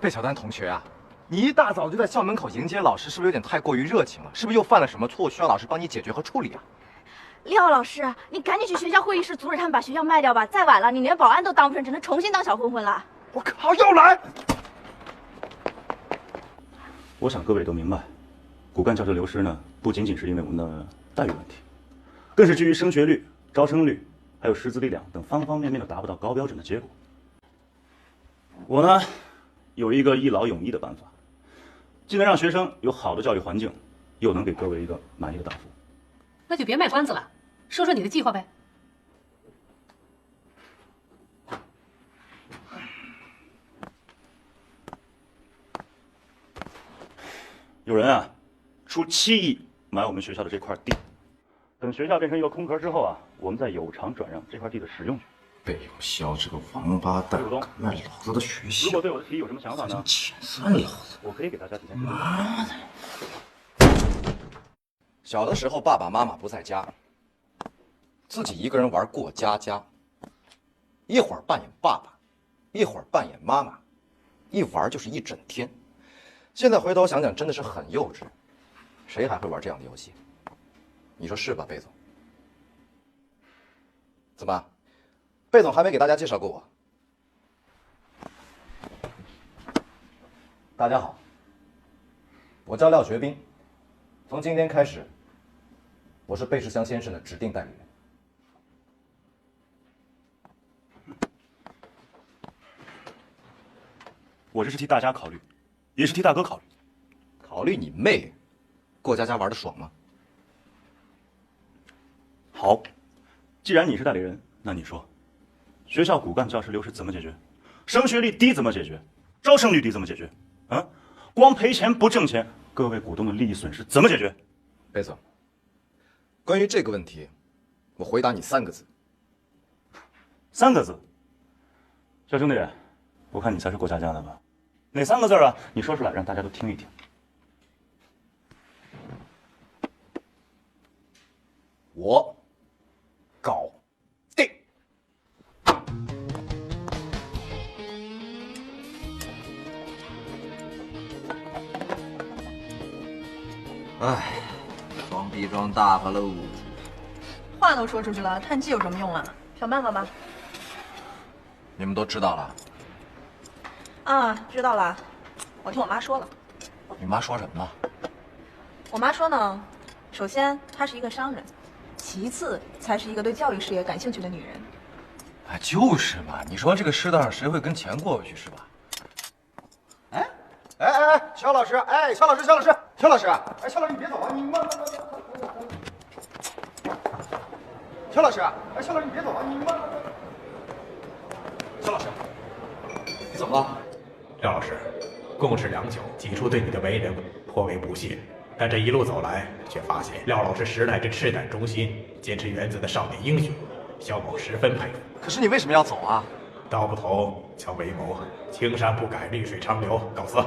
贝小丹同学啊，你一大早就在校门口迎接老师，是不是有点太过于热情了？是不是又犯了什么错误，需要老师帮你解决和处理啊？廖老师，你赶紧去学校会议室阻止他们把学校卖掉吧！再晚了，你连保安都当不成，只能重新当小混混了。我靠，又来！我想各位都明白，骨干教师流失呢，不仅仅是因为我们的待遇问题，更是基于升学率、招生率，还有师资力量等方方面面都达不到高标准的结果。我呢，有一个一劳永逸的办法，既能让学生有好的教育环境，又能给各位一个满意的答复。那就别卖关子了，说说你的计划呗。有人啊，出7亿买我们学校的这块地，等学校变成一个空壳之后啊，我们再有偿转让这块地的使用权。贝有肖这个王八蛋，敢卖老子的学校！如果对我的提议有什么想法呢？遣散老子！我可以给大家提前说。妈的！小的时候，爸爸妈妈不在家，自己一个人玩过家家，一会儿扮演爸爸，一会儿扮演妈妈，一玩就是一整天。现在回头想想，真的是很幼稚。谁还会玩这样的游戏？你说是吧，贝总？怎么，贝总还没给大家介绍过我？大家好，我叫廖学斌，从今天开始，我是贝世香先生的指定代理人。我这是替大家考虑，也是替大哥考虑。考虑你妹！过家家玩的爽吗？好，既然你是代理人，那你说，学校骨干教师流失怎么解决？升学率低怎么解决？招生率低怎么解决？啊，光赔钱不挣钱，各位股东的利益损失怎么解决？贝总，关于这个问题，我回答你3个字。3个字。小兄弟，我看你才是过家家的吧？哪3个字啊？你说出来，让大家都听一听。我搞定。哎，装逼装大发喽！话都说出去了，叹气有什么用啊？想办法吧。你们都知道了？啊，知道了。我听我妈说了。你妈说什么了？我妈说呢，首先她是一个商人，其次才是一个对教育事业感兴趣的女人。哎，就是嘛！你说这个世道上谁会跟钱过不去是吧？哎，肖老师，哎，肖老师，肖老师，肖老师，哎，肖老师你别走啊，你慢。肖老师，哎，肖老师你别走啊，你慢。肖老师，你怎么了？廖老师，共事良久，起初对你的为人颇为不屑，但这一路走来，却发现廖老师实乃这赤胆忠心、坚持原则的少年英雄，肖某十分佩服。可是你为什么要走啊？道不同，叫为谋，青山不改，绿水长流，告辞。